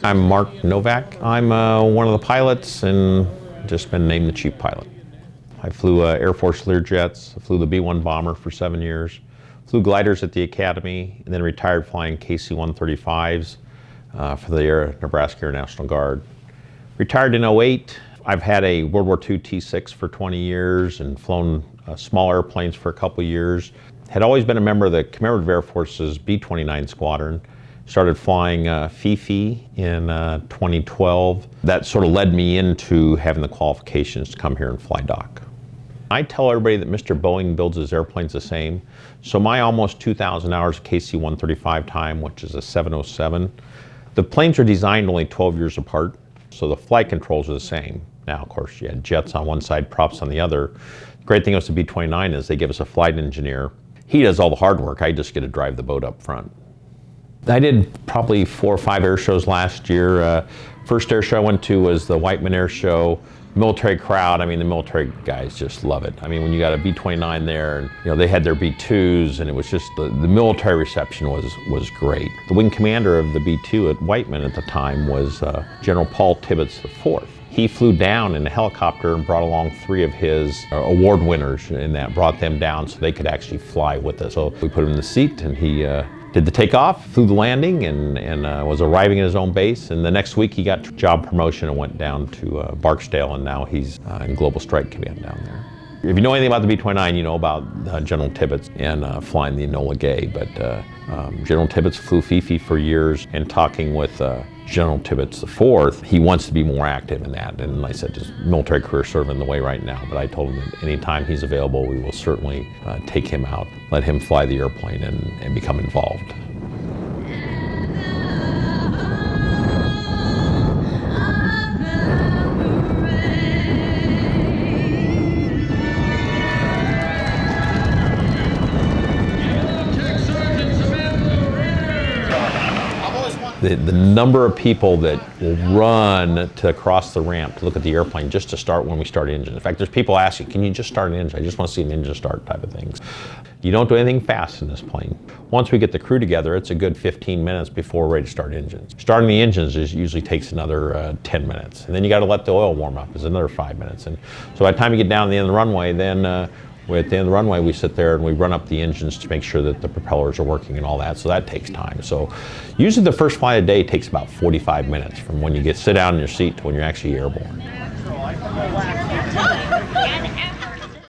I'm Mark Novak. I'm one of the pilots and just been named the chief pilot. I flew Air Force Learjets, I flew the B-1 bomber for 7 years, flew gliders at the Academy, and then retired flying KC-135s for the Nebraska Air National Guard. Retired in '08. I've had a World War II T-6 for 20 years and flown small airplanes for a couple years. Had always been a member of the Commemorative Air Force's B-29 squadron. Started flying FIFI in 2012. That sort of led me into having the qualifications to come here and fly Doc. I tell everybody that Mr. Boeing builds his airplanes the same. So my almost 2,000 hours of KC-135 time, which is a 707, the planes are designed only 12 years apart, so the flight controls are the same. Now, of course, you had jets on one side, props on the other. The great thing about the B-29 is they give us a flight engineer. He does all the hard work. I just get to drive the boat up front. I did probably 4 or 5 air shows last year. First air show I went to was the Whiteman Air Show. Military crowd, I mean, the military guys just love it. I mean, when you got a B-29 there, and they had their B-2s, and it was just, the military reception was great. The wing commander of the B-2 at Whiteman at the time was General Paul Tibbets IV. He flew down in a helicopter and brought along 3 of his award winners, and that brought them down so they could actually fly with us. So we put him in the seat, and he did the takeoff, flew the landing, and was arriving at his own base. And the next week he got job promotion and went down to Barksdale, and now he's in Global Strike Command down there. If you know anything about the B-29, you know about General Tibbets and flying the Enola Gay. But General Tibbets flew FIFI for years, and talking with General Tibbets IV, he wants to be more active in that. And like I said, his military career is sort of in the way right now. But I told him that anytime he's available, we will certainly take him out, let him fly the airplane and become involved. The number of people that will run to cross the ramp to look at the airplane just to start when we start engine. In fact, there's people asking, can you just start an engine? I just want to see an engine start type of things. You don't do anything fast in this plane. Once we get the crew together, it's a good 15 minutes before we're ready to start engines. Starting the engines usually takes another 10 minutes. And then you got to let the oil warm up, is another 5 minutes. And so by the time you get down to the end of the runway, then at the end of the runway, we sit there and we run up the engines to make sure that the propellers are working and all that, so that takes time. So usually the first flight of the day takes about 45 minutes from when you sit down in your seat to when you're actually airborne.